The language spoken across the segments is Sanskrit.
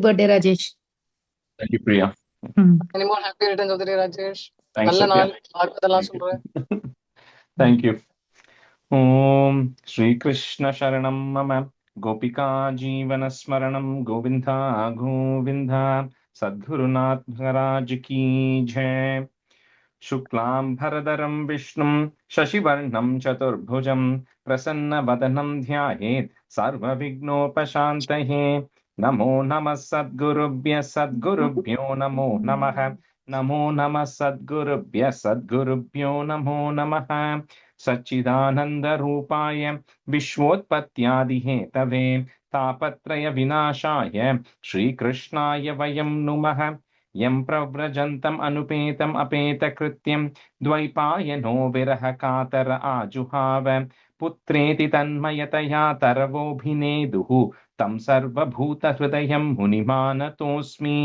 birthday, Rajesh. Thank you, Priya. Many more happy returns of the day, Rajesh. Thanks, நல்ல Satya. நாள் வாழ்க்கதெல்லாம் சொல்றேன். Thank you. Om Shri Krishna Sharanam Mama Gopika Jeevana Smaranam Govinda Govinda Sadgurunath Maharaj Ki Jai. Shuklam Bharadaram Vishnum Shashivarnam Chaturbhujam Prasanna Vadanam Dhyayet Sarva Vignopashantahe. Namo Namah Sadgurubhyo Namo Namaha. Namo Namah Sadgurubhyo Namo Namaha. Satchidananda Rupaya Vishwotpatyadi Hetave Tapatraya Vinashaya Shri Krishnaya Vayam Numaha. Yam pravrajantam anupetam apeta-krityam dvaipayano viraha katara ajuhava putreti tanmayataya taravobhineduhu tam sarva bhuta hridayam munimanatosmi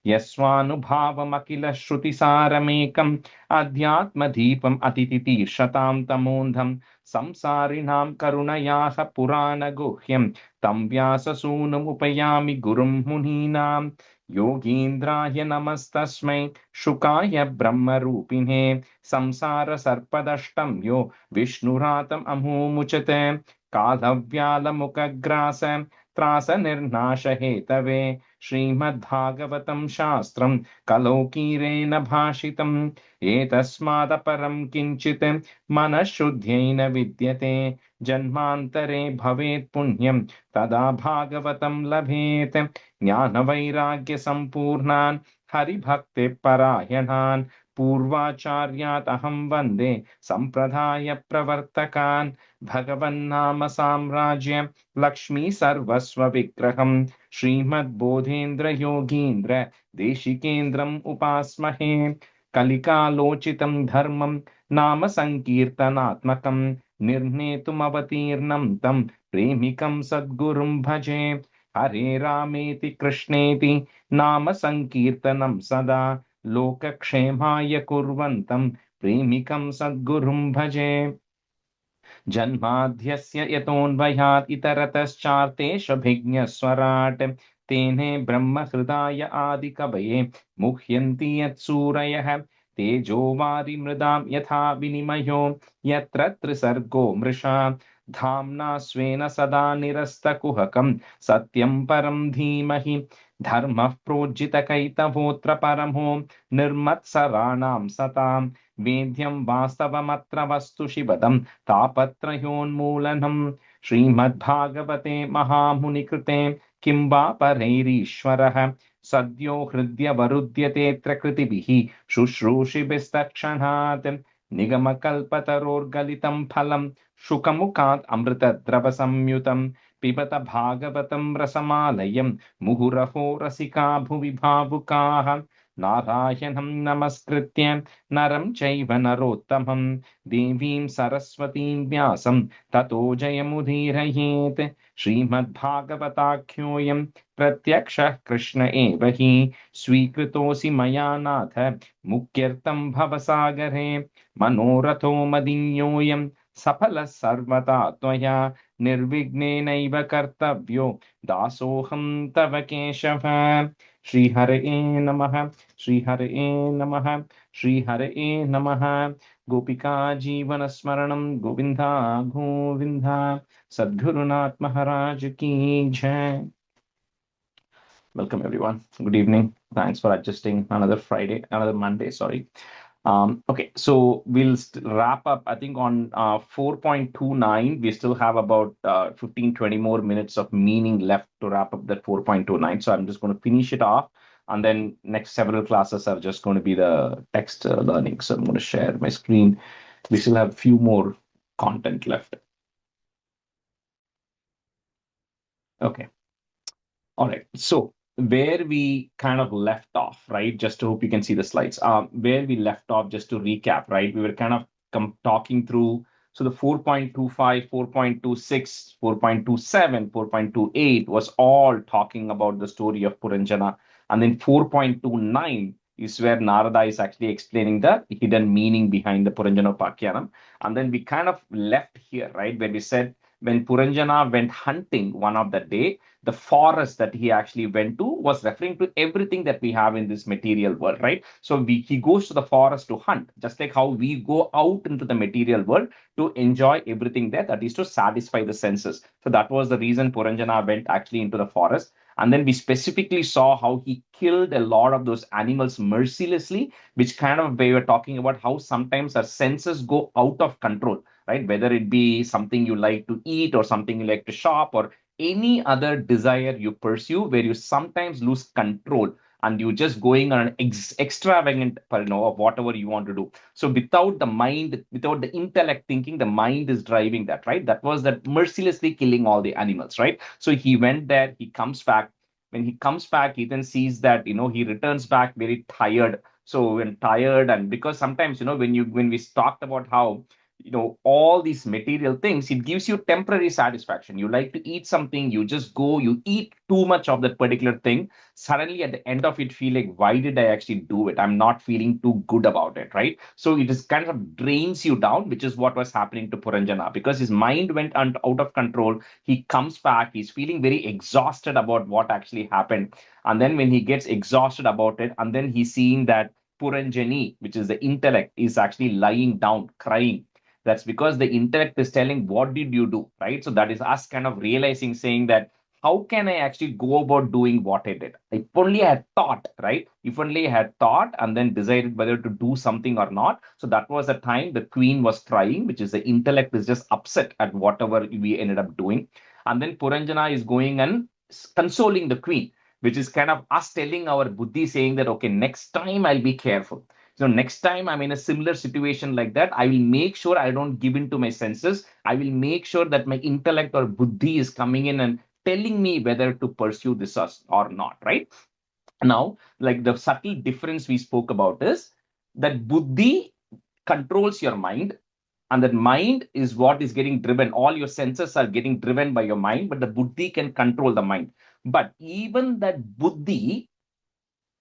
yasvanubhavam akila shruti saramekam adhyatma deepam atititirshatam tamondham samsarinam karunayaha purana guhyam tam vyasa sunam upayami gurum muninam योगीन्द्राय नमस्तस्मै शुकाय ब्रह्मरूपिणे संसार सर्पदष्टं यो विष्णुरातम् अमूमुचते कालव्यालमुखग्रास त्रास निर्नाश हेतवे श्रीमद्भागवतं शास्त्रं कलौकीरेण भाषितम् एतस्मादपरं किञ्चित् मनःशुद्ध्यै न विद्यते जन्मान्तरे भवेत् पुण्यं तदा भागवतं लभेत् ज्ञानवैराग्यसम्पूर्णान् हरिभक्तिपरायणान् पूर्वाचार्यात् अहं वन्दे सम्प्रदायप्रवर्तकान् भगवन्नाम साम्राज्य लक्ष्मी सर्वस्वविग्रहं श्रीमद्बोधेन्द्रयोगीन्द्र देशिकेन्द्रम् उपास्महे कलिकालोचितं धर्मं नाम संकीर्तनात्मकं निर्णेतुमवतीर्णं तं प्रेमिकं सद्गुरुं भजे हरे रामेति कृष्णेति नाम संकीर्तनं सदा लोकक्षेमाय कुर्वन्तं प्रेमिकं सद्गुरुं भजे जन्माद्यस्य यतोऽन्वयात् इतरतश्चार्तेष्वभिज्ञस्वराट् तेने ब्रह्महृदाय आदिकवये मुह्यन्ति यत्सूरयः तेजो वारिमृदां यथा विनिमयो यत्र त्रिसर्गो मृषा धाम्ना स्वेन सदा निरस्तकुहकं सत्यं परं धीमहि धर्मः प्रोज्झितकैतवोऽत्र परमो निर्मत्सराणां सतां वेद्यं वास्तवमत्र वस्तु शिवदं तापत्रयोन्मूलनं श्रीमद्भागवते महामुनिकृते किं वा परैरीश्वरः सद्यो हृद्यवरुध्यतेऽत्र कृतिभिः शुश्रूषिभिस्तत्क्षणात् निगमकल्पतरोर्गलितं फलं शुकमुखात् अमृतद्रवसंयुतं पिबत भागवतं रसमालयं मुहुरहो रसिका भुवि भावुकाः नारायणं नमस्कृत्य नरं चैव नरोत्तमं देवीं सरस्वतीं व्यासं ततो जयमुदीरयेत् श्रीमद्भागवताख्योऽयं प्रत्यक्षः कृष्ण एव हि स्वीकृतोऽसि मया नाथ मुक्त्यर्थं भवसागरे मनोरथो मदीयोऽयं सफलः सर्वदा त्वया निर्विघ्नेनैव कर्तव्यो दासोऽहं तव केशव श्रीहरये नमः श्रीहरये नमः श्रीहरये नमः गोपिका जीवनस्मरणं गोविन्दा गोविन्दा सद्गुरुनाथ महाराज की जय. Welcome everyone. Good evening. Thanks for adjusting another Monday, sorry. Okay, so we'll wrap up, I think, on 4.29. We still have about 15-20 more minutes of meaning left to wrap up that 4.29. So I'm just going to finish it off. And then next several classes are just going to be the text learning. So I'm going to share my screen. We still have a few more content left. Okay. All right. So where we kind of left off, right? Just to hope you can see the slides. Where we left off, just to recap, right? We were kind of talking through. So the 4.25, 4.26, 4.27, 4.28 was all talking about the story of Puranjana. And then 4.29 is where Narada is actually explaining the hidden meaning behind the Puranjana Upakyanam. And then we kind of left here, right? Where we said when Puranjana went hunting one of the day, the forest that he actually went to was referring to everything that we have in this material world, right? So he goes to the forest to hunt, just like how we go out into the material world to enjoy everything there, that is to satisfy the senses. So that was the reason Puranjana went actually into the forest. And then we specifically saw how he killed a lot of those animals mercilessly, which kind of we were talking about how sometimes our senses go out of control, right? Whether it be something you like to eat or something you like to shop or any other desire you pursue, where you sometimes lose control and you just going on an extravagant, of whatever you want to do. So without the mind, without the intellect thinking, the mind is driving that, right? That was that mercilessly killing all the animals, right? So he went there, he comes back. When he comes back, he then sees that, he returns back very tired. So when tired, and because sometimes, when we talked about how, all these material things, it gives you temporary satisfaction. You like to eat something, you just go, you eat too much of that particular thing. Suddenly at the end of it, feel like, why did I actually do it? I'm not feeling too good about it, right? So it is kind of drains you down, which is what was happening to Puranjana, because his mind went out of control. He comes back, he's feeling very exhausted about what actually happened. And then when he gets exhausted about it, and then he's seeing that Puranjani, which is the intellect, is actually lying down crying. That's because the intellect is telling, what did you do, right? So that is us kind of realizing, saying that, how can I actually go about doing what I did? If only I had thought, right? If only I had thought and then decided whether to do something or not. So that was the time the queen was crying, which is the intellect is just upset at whatever we ended up doing. And then Puranjana is going and consoling the queen, which is kind of us telling our buddhi, saying that, okay, next time I'll be careful. So next time I'm in a similar situation like that, I will make sure I don't give in to my senses. I will make sure that my intellect or buddhi is coming in and telling me whether to pursue this or not, right? Now, like the subtle difference we spoke about is that buddhi controls your mind, and that mind is what is getting driven. All your senses are getting driven by your mind, but the buddhi can control the mind. But even that buddhi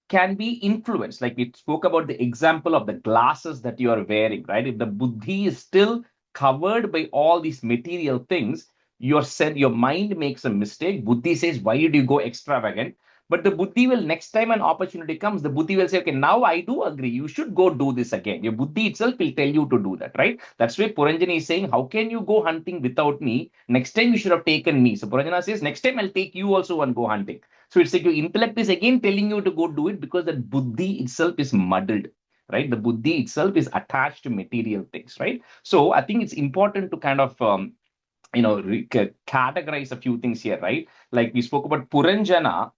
can be influenced. Like we spoke about the example of the glasses that you are wearing, right? If the buddhi is still covered by all these material things, your mind makes a mistake. Buddhi says, why did you go extravagant? But the buddhi will, next time an opportunity comes, the buddhi will say, okay, now I do agree. You should go do this again. Your buddhi itself will tell you to do that, right? That's why Puranjani is saying, how can you go hunting without me? Next time you should have taken me. So Puranjana says, next time I'll take you also and go hunting. So it's like your intellect is again telling you to go do it, because that buddhi itself is muddled, right? The buddhi itself is attached to material things, right? So I think it's important to kind of categorize a few things here, right? Like we spoke about Puranjana,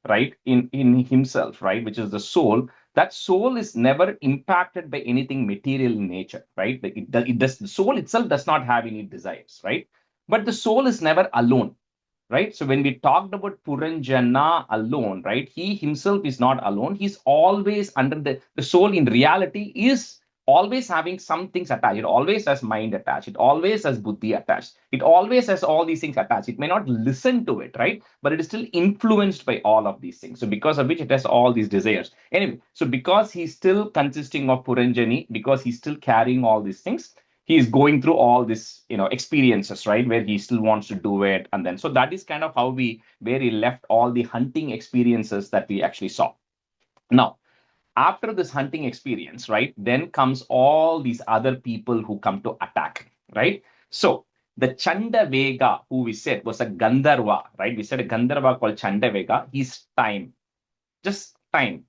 right? In himself, right? Which is the soul. That soul is never impacted by anything material in nature, right? Like it does. The soul itself does not have any desires, right? But the soul is never alone, right? So when we talked about Puranjana alone, right, he himself is not alone. He's always under the soul in reality is always having some things attached. It always has mind attached. It always has buddhi attached. It always has all these things attached. It may not listen to it, right? But it is still influenced by all of these things. So because of which it has all these desires. Anyway, so because he's still consisting of Puranjani, because he's still carrying all these things, he is going through all this experiences, right, where he still wants to do it. And then so that is kind of how we where he left all the hunting experiences that we actually saw. Now, after this hunting experience, right, then comes all these other people who come to attack, right? So the Chanda Vega, who we said was a Gandharva, right? We said a Gandharva called Chanda Vega. He's time, just time.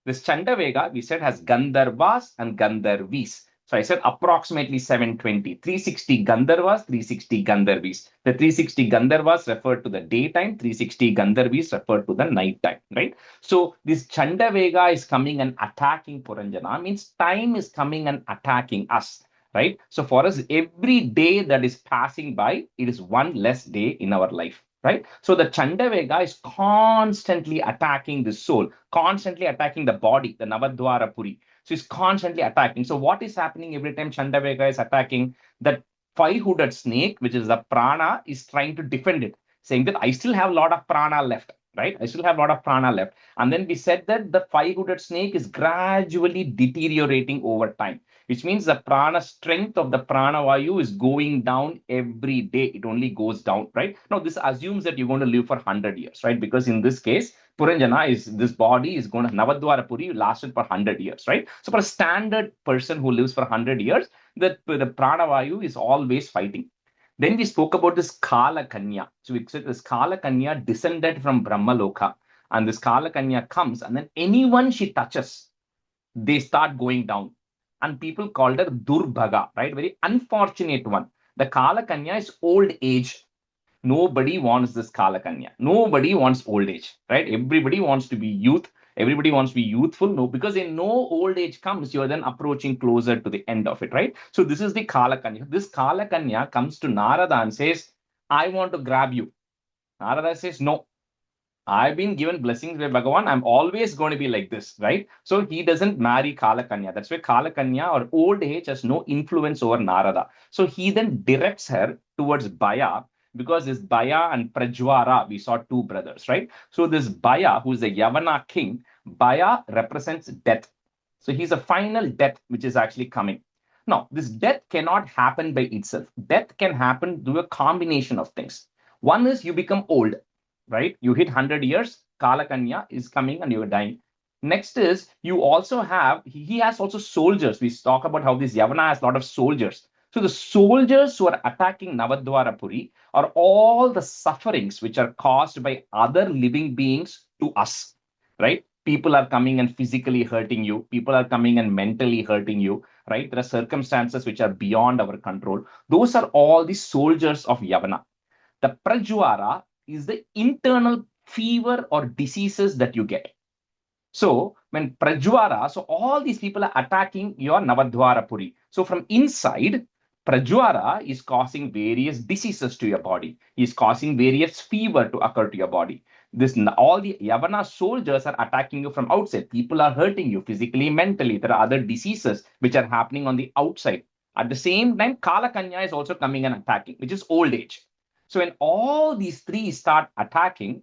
This Chandavega, we said, has Gandharvas and Gandharvis. So I said approximately 720, 360 Gandharvas, 360 Gandharvis. The 360 Gandharvas referred to the daytime, 360 Gandharvis referred to the nighttime, right? So this Chandavega is coming and attacking Puranjana, means time is coming and attacking us, right? So for us, every day that is passing by, it is one less day in our life, right? So the Chandavega is constantly attacking the soul, constantly attacking the body, the Navadwara Puri. So it's constantly attacking. So what is happening every time Chandavega is attacking? That five-hooded snake, which is the prana, is trying to defend it, saying that I still have a lot of prana left. right? I still have a lot of prana left. And then we said that the five-hooded snake is gradually deteriorating over time, which means the prana strength of the prana vayu is going down every day. It only goes down, right? Now, this assumes that you're going to live for 100 years, right? Because in this case, Puranjana is this body is going to Navadwara Puri lasted for 100 years, right? So, for a standard person who lives for 100 years, the prana vayu is always fighting. Then we spoke about this Kala Kanya. So we said this Kala Kanya descended from Brahmaloka. And this Kala Kanya comes, and then anyone she touches, they start going down. And people called her Durbhaga, right? Very unfortunate one. The Kala Kanya is old age. Nobody wants this Kala Kanya. Nobody wants old age, right? Everybody wants to be youth. Everybody wants to be youthful. No, because they know old age comes, you're then approaching closer to the end of it, right? So this is the Kala Kanya. This Kala Kanya comes to Narada and says, I want to grab you. Narada says, no, I've been given blessings by Bhagavan. I'm always going to be like this, right? So he doesn't marry Kala Kanya. That's why Kala Kanya or old age has no influence over Narada. So he then directs her towards Baya, because this Baya and Prajwara, we saw two brothers, right? So this Baya, who is the Yavana king, Baya represents death. So he's a final death which is actually coming. Now, this death cannot happen by itself. Death can happen through a combination of things. One is you become old, right? You hit 100 years, Kalakanya is coming and you're dying. Next is you also have, he has also soldiers. We talk about how this Yavana has a lot of soldiers. So the soldiers who are attacking Navadwarapuri are all the sufferings which are caused by other living beings to us, right? People are coming and physically hurting you. People are coming and mentally hurting you, right? There are circumstances which are beyond our control. Those are all the soldiers of Yavana. The Prajwara is the internal fever or diseases that you get. So when Prajwara, so all these people are attacking your Navadwara Puri. So from inside, Prajwara is causing various diseases to your body. Is causing various fever to occur to your body. This all the Yavana soldiers are attacking you from outside. People are hurting you physically, mentally. There are other diseases which are happening on the outside. At the same time, Kala Kanya is also coming and attacking, which is old age. So when all these three start attacking,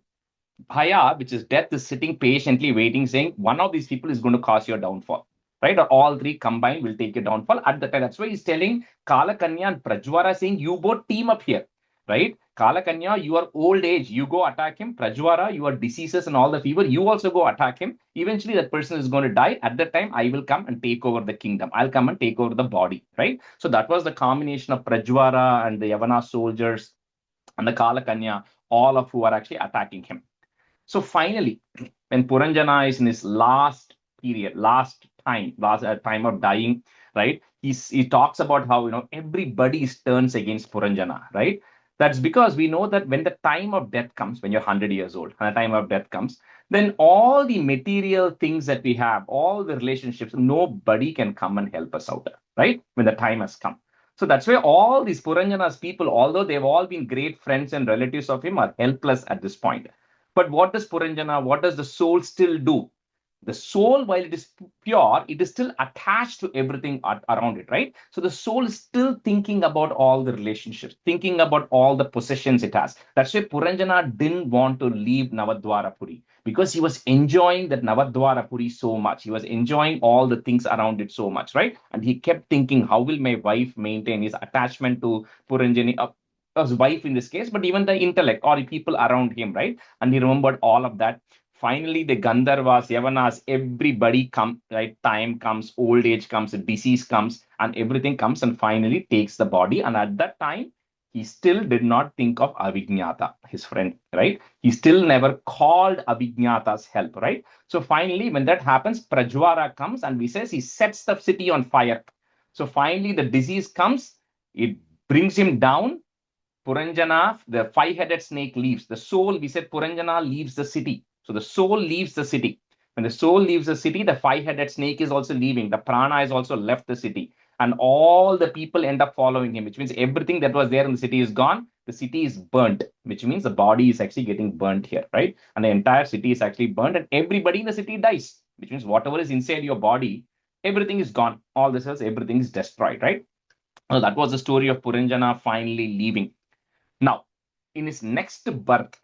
Bhaya, which is death, is sitting patiently waiting, saying one of these people is going to cause your downfall, right? Or all three combined will take your downfall at the time. That's why he's telling Kala Kanya and Prajwara, saying, you both team up here, right? Kala Kanya, your old age, you go attack him. Prajwara, your diseases and all the fever, you also go attack him. Eventually, that person is going to die. At that time, I will come and take over the kingdom. I'll come and take over the body, right? So that was the combination of Prajwara and the Yavana soldiers and the Kala Kanya, all of who are actually attacking him. So finally, when Puranjana is in his last period, last time of dying, right? He talks about how everybody turns against Puranjana, right? That's because we know that when the time of death comes, when you're 100 years old, and the time of death comes, then all the material things that we have, all the relationships, nobody can come and help us out, right? When the time has come. So that's why all these Puranjana's people, although they've all been great friends and relatives of him, are helpless at this point. But what does Puranjana, what does the soul still do? The soul, while it is pure, it is still attached to everything around it, right? So the soul is still thinking about all the relationships, thinking about all the possessions it has. That's why Puranjana didn't want to leave Navadwarapuri, because he was enjoying that Navadwarapuri so much. He was enjoying all the things around it so much, right? And he kept thinking, how will my wife maintain his attachment to Puranjani? His wife in this case, but even the intellect or the people around him, right? And he remembered all of that. Finally, the Gandharvas, Yavanas, everybody come, right? Time comes, old age comes, disease comes, and everything comes and finally takes the body. And at that time, he still did not think of Avijnata, his friend, right? He still never called Avijnata's help, right? So finally, when that happens, Prajwara comes and he says he sets the city on fire. So finally, the disease comes, it brings him down. Puranjana, the five-headed snake leaves. The soul, we said Puranjana leaves the city. So the soul leaves the city. When the soul leaves the city, the five-headed snake is also leaving. The prana is also left the city. And all the people end up following him, which means everything that was there in the city is gone. The city is burnt, which means the body is actually getting burnt here, right? And the entire city is actually burnt and everybody in the city dies, which means whatever is inside your body, everything is gone. All the cells, everything is destroyed, right? Well, that was the story of Puranjana finally leaving. Now, in his next birth,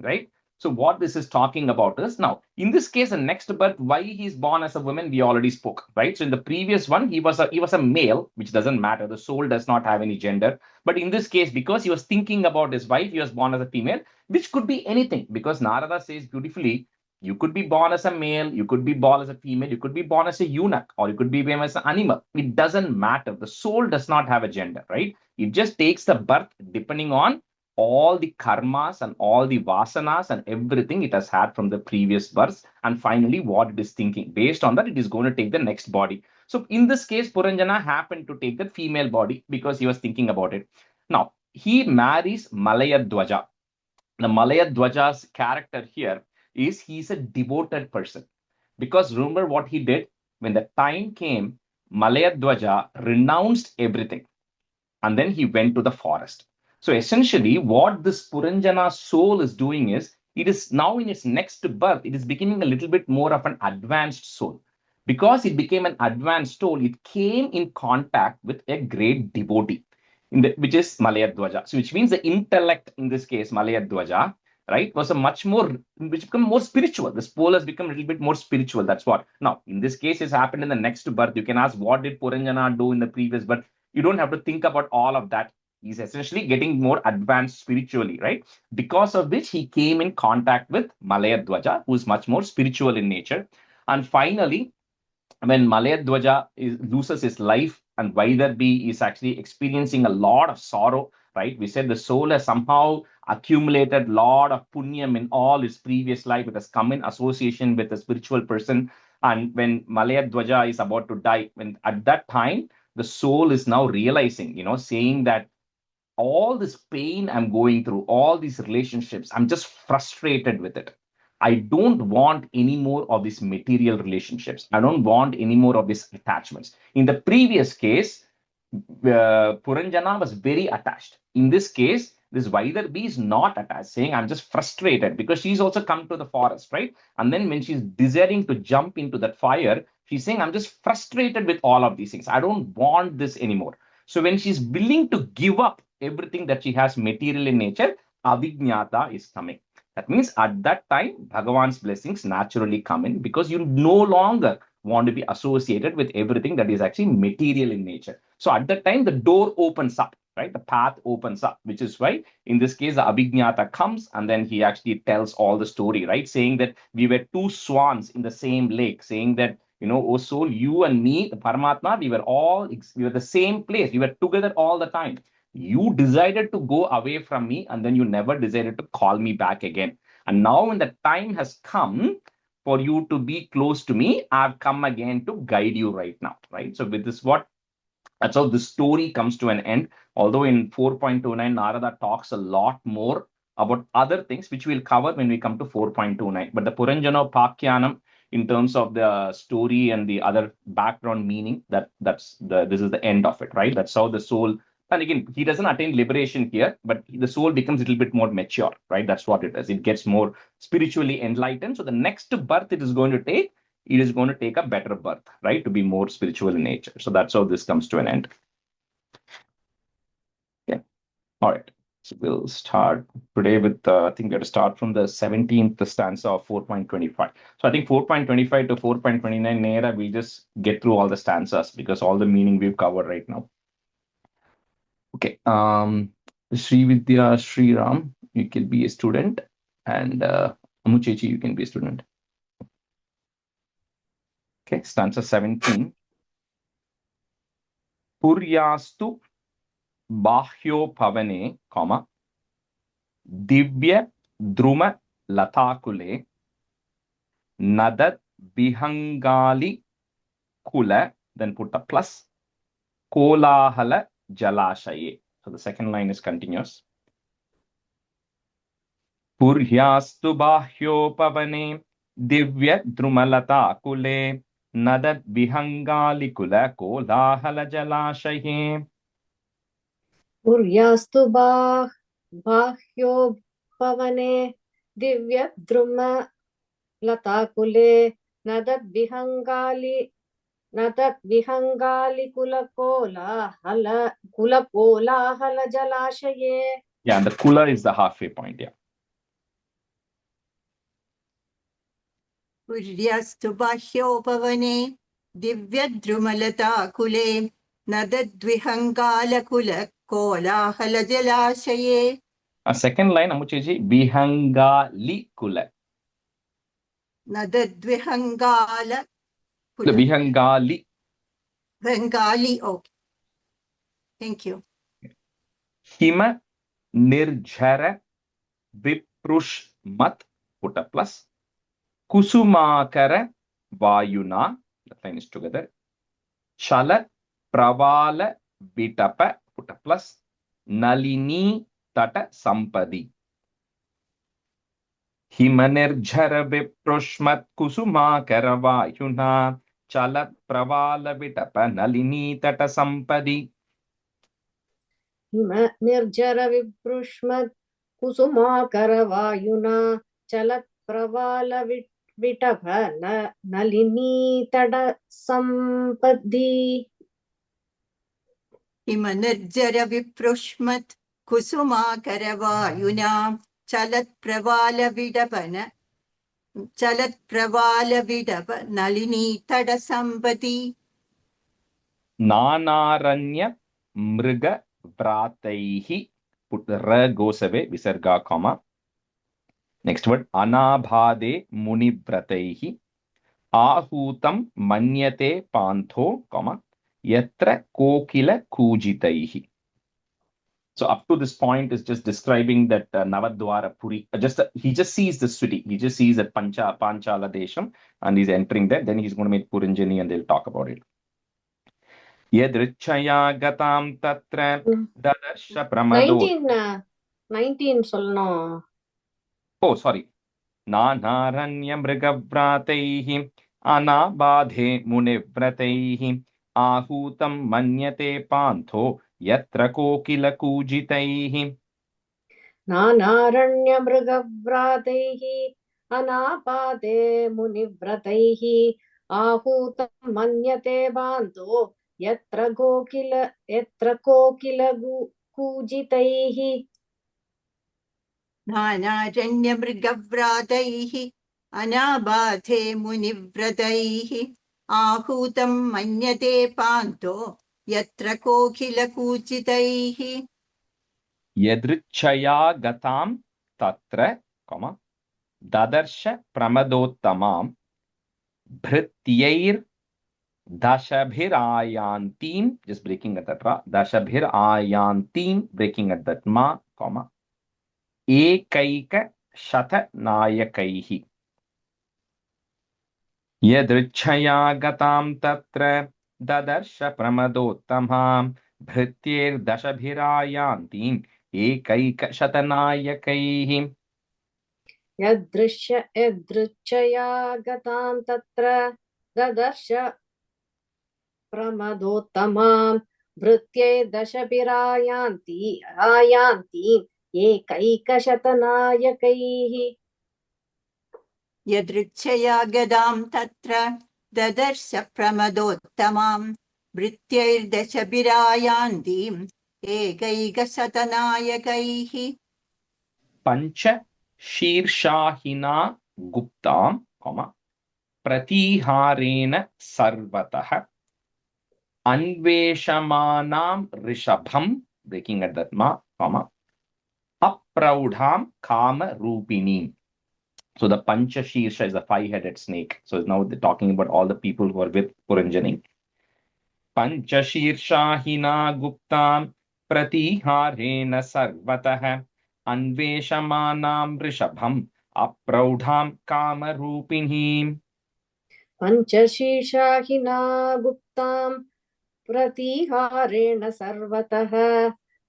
right? So what this is talking about is, now in this case, the next birth, why he's born as a woman, we already spoke, right? So in the previous one, he was a male, which doesn't matter. The soul does not have any gender. But in this case, because he was thinking about his wife, he was born as a female, which could be anything. Because Narada says beautifully, you could be born as a male, you could be born as a female, you could be born as a eunuch, or you could be born as an animal. It doesn't matter. The soul does not have a gender, right? It just takes the birth depending on all the karmas and all the vasanas and everything it has had from the previous births, and finally what it is thinking. Based on that, it is going to take the next body. So in this case, Puranjana happened to take the female body because he was thinking about it. Now, he marries Malayadwaja. The Malayadwaja's character here is he's a devoted person. Because remember what he did? When the time came, Malayadwaja renounced everything and then he went to the forest. So essentially, what this Puranjana soul is doing is, it is now in its next birth, it is becoming a little bit more of an advanced soul. Because it became an advanced soul, it came in contact with a great devotee, which is Malayadwaja. So which means the intellect in this case, Malayadwaja, right, was a much more, which become more spiritual. The soul has become a little bit more spiritual. That's what. Now, in this case, it's happened in the next birth. You can ask, what did Puranjana do in the previous birth? You don't have to think about all of that. He's essentially getting more advanced spiritually, right? Because of which he came in contact with Malayadwaja, who is much more spiritual in nature. And finally, when Malayadwaja loses his life and Vaidarbi is actually experiencing a lot of sorrow, right? We said the soul has somehow accumulated a lot of punyam in all his previous life. It has come in association with a spiritual person. And when Malayadwaja is about to die, when at that time, the soul is now realizing, saying that all this pain I'm going through, all these relationships, I'm just frustrated with it. I don't want any more of these material relationships. I don't want any more of these attachments. In the previous case, Puranjana was very attached. In this case, this Vaidarbi is not attached, saying, I'm just frustrated because she's also come to the forest, right? And then when she's desiring to jump into that fire, she's saying, I'm just frustrated with all of these things. I don't want this anymore. So when she's willing to give up everything that she has material in nature, Avijnata is coming. That means at that time, Bhagavan's blessings naturally come in because you no longer want to be associated with everything that is actually material in nature. So at that time, the door opens up, right? The path opens up, which is why in this case, the Abhignata comes and then he actually tells all the story, right? Saying that we were two swans in the same lake, saying that, oh soul, you and me, the Paramatma, we were the same place. We were together all the time. You decided to go away from me and then you never decided to call me back again. And now when the time has come for you to be close to me, I've come again to guide you right now, right? So with this, that's how the story comes to an end. Although in 4.29, Narada talks a lot more about other things, which we'll cover when we come to 4.29. But the Puranjana Pakyanam, in terms of the story and the other background meaning, this is the end of it, right? That's how the soul, and again, he doesn't attain liberation here, but the soul becomes a little bit more mature, right? That's what it is. It gets more spiritually enlightened. So the next birth it is going to take, it is going to take a better birth, right? To be more spiritual in nature. So that's how this comes to an end. Okay. All right. So we'll start today with, I think we have to start from the 17th stanza of 4.25. So I think 4.25 to 4.29, Nera, we'll just get through all the stanzas because all the meaning we've covered right now. Okay. Sri Vidya, Sri Ram, you can be a student. And Amuchechi, you can be a student. Okay. Stanza 17. Puryastu Bahyopavane, comma, Divya Druma Latakule, Nadat Bihangali Kula, then put a plus, Kolahala Jalashaye. So the second line is continuous. Puryastu Bahyopavane, Divya Drumalata Kule, Nadat Bihangali Kula, Kolahala Jalashaye. Puryastu bahyo pavane divya druma latakule nadat vihangali kulakola hala jalashaye. Yeah, and the kula is the halfway point. Yeah. कुर्यास्तु बाह्योपवने दिव्यद्रुमलताकुले नदद्विहङ्गालकुलकोलाहलजलाशये Second line, Amucheji, Vihangali Kula. नदद्विहङ्गाल Vihangali. Bengali. Okay. Thank you. Hima Nirjara Viprushmat, put a plus. Kusumakara Vayuna, that line is together. Chala Pravala Vitapa, put a plus. Nalini Tata Sampadi. Himanirjara Viprushmat Kusumakara Vayuna. Chala Pravala Vitapa Nalini Tata Sampadi. हिम निर्जर विभृष्मत् कुसुमाकर वायुना चलत् प्रवाल विटभ नलिनी तड संपदि हिमनिर्जर विप्रुष्मत् कुसुमाकरवायुना चलत्प्रवालविडप नलिनी तडसम्पति नानारण्य मृग व्रातैहि, put ra goes away, visarga comma. Next word, anabhade munivrataihi, ahutam manyate pantho, comma, yatra kokila kujitaihi. So up to this point is just describing that Navadwara Puri. He just sees the city. He just sees that Panchala Desham, and he's entering there. Then he's going to meet Puranjani, and they'll talk about it. Yadrichaya gatam tatra dadarsha pramado. 19 சொல்லணும். Oh, sorry. Nanaranya mrigavrataihi anabadhe munivrataihi ahutam manyate pantho yatra kokila kujitaihi. नानारण्यमृगव्रातैः अनापाते मुनिव्रतैः आहूतं मन्यते बान्धो यत्र कोकिल कूजितैः नानारण्यमृगव्रातैः अनाबाधे मुनिव्रतैः आहूतं मन्यते पान्तो यत्र कोकिलकूजितैः Yadrichaya gatam tatra, comma, dadarsha pramadottamam bhrityair dashabhirayantim, just breaking at that ra, dashabhirayantim, breaking at that ma, comma, ekaika shata nayakaihi. Yadrichaya gatam tatra dadarsha pramadottamam bhrityair dashabhirayantim ekaika shatanayakaihi. यदृच्छया गतां तत्र ददर्श प्रमदोत्तमां भृत्यै दशभिरायान्ति एकैकशतनायकैः यदृच्छया गदां तत्र ददर्श प्रमदोत्तमां भृत्यैर्दशभिरायान्तीम् एकैकशतनायकैः Pancha शीर्षाहिना गुप्तां, comma, प्रतिहारेण सर्वतः अन्वेषमानां ऋषभं, breaking at that ma, comma, apraudham kama rupini. So the Pancha Shirsha is a 5-headed snake. So now they're talking about all the people who are with Puranjani. Pancha Shirshahina Guptam Pratiharena Sarvatah Anveshamanam Rishabham Apraudham Kama Rupinhim. पञ्चशीर्षाहिना गुप्तां प्रतिहारेण सर्वतः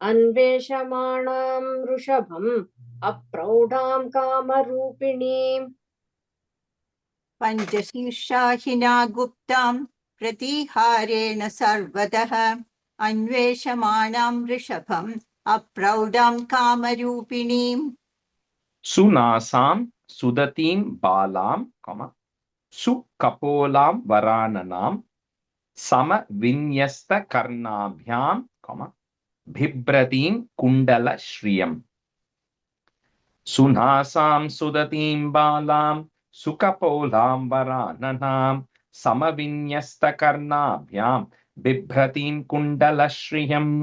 अन्वेषमाणां वृषभम् अप्रौढां कामरूपिणीम् पञ्चशीर्षाहिना गुप्तां प्रतिहारेण सर्वतः अन्वेषमाणां वृषभम् अप्रौढां कामरूपिणीम् Sunasam Sudatim Balam, comma, Sukapolam Varananam Sama Vinyasta Karnabhyam, comma, Bhibratim Kundala Shriyam. Sunasam Sudatim Balam सुकपोलाम्बराननां समविन्यस्तकर्णाभ्यां बिभ्रतीं कुण्डलश्रियम्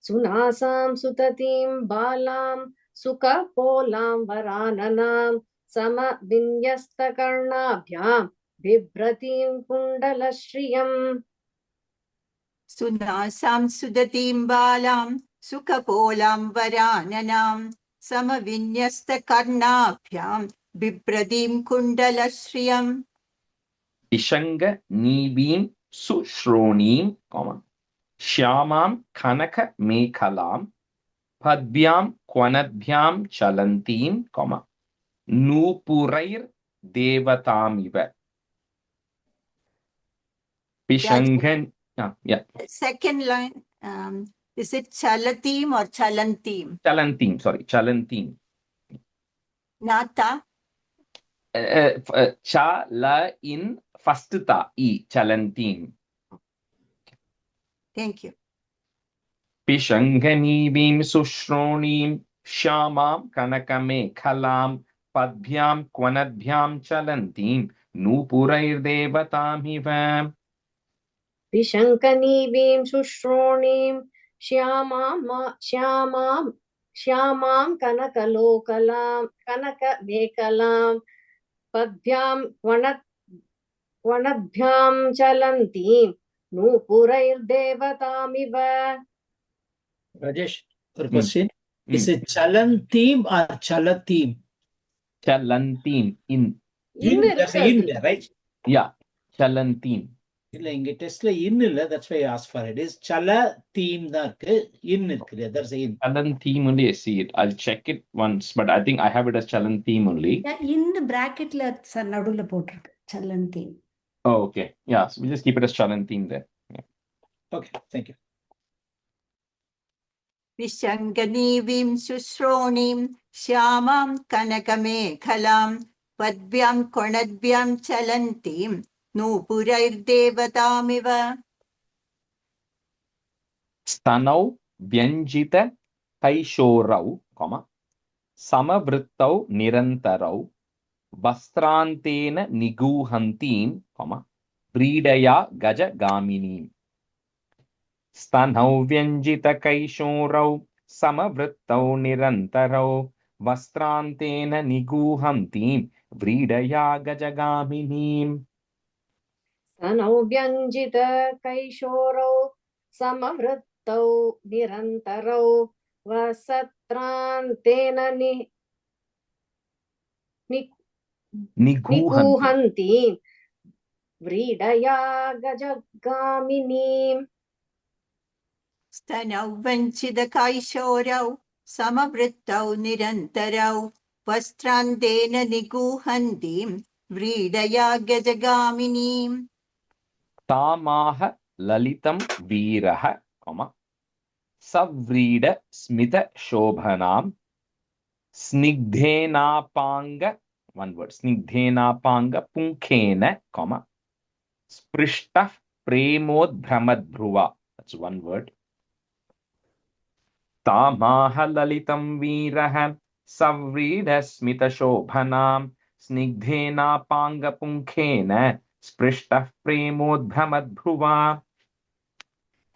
सुनासां सुततीं बालां सुकपोलां वराननां समविन्यस्तकर्णाभ्यां बिभ्रतीं कुण्डलश्रियम् सुनासां सुदतीं बालां सुकपोलां वराननां समविन्यस्तकर्णाभ्यां बिभ्रतीं कुण्डलश्रियम् इषङ्गनीवीं सुश्रोणीं श्यामां कनकमेखलां पद्भ्यां क्वनद्भ्यां चलन्तीं नूपुरैर्देवतामिव पिशङ्गन् yeah. Second line, is it chalatim or chalantim? Chalantim. Nata? Cha la in first ta e chalantim. Thank you. Pishanganivim sushronim shamam kanakame padbhyam kvanadbhyam chalantim nupurairdevatamivam. विशङ्कनीवीं शुश्रोणीं श्यामां कनकमेखलां पद्भ्यां वनद्भ्यां चलन्तीं नूपुरैर्देवतामिव. Rajesh, a question. Is it chalantim or chalatim? Chalantim in. There's a in there, right? Yeah, chalantim. இங்க டெஸ்ட்ல இன் இல்ல, that's why I asked for it. Is chala theme தான் இருக்கு, in இருக்கு. There's a in. Chalantim only I see it. I'll check it once, but I think I have it as chalantim only. Yeah, in the bracketல நடுவுல போட்டிருக்கு chalantim. Oh, okay. Yeah, so we just keep it as chalantim there. Yeah. Okay, thank you. Vishanganivim sushronim shyamam kanakame padvyam konadvyam chalantim nupurairdevatamiva. Stanau vyanjita kaishorau, samavrittau nirantarau, vastrantena niguhantim, pridaya gajagaminim. Stanau vyanjita kaishorau, samavrittau nirantarau, vastrantena niguhantim, pridaya gajagaminim. स्तनौ व्यञ्जितकैशोरौ समवृत्तौ निरन्तरौ वसत्रान्तेन निगूहन्तीं व्रीडया गजगामिनीम्. स्तनौ वञ्चितकाैशोरौ समवृत्तौ निरन्तरौ वस्त्रान्तेन निगूहन्तीं व्रीडया गजगामिनीम्. तामाह ललितं वीरः, सव्रीड Smit शोभनां स्निग्धेनापांग, one word, स्निग्धेनापांग पुंखेन, स्पृष्टः प्रेमोद्भ्रमद्भ्रुवा, that's one word. तामाह ललितं वीरः सव्रीड स्मित शोभनां स्निग्धेनापांग पुंखेन स्पृष्टः प्रेमोद्भ्रमद्भ्रुवा.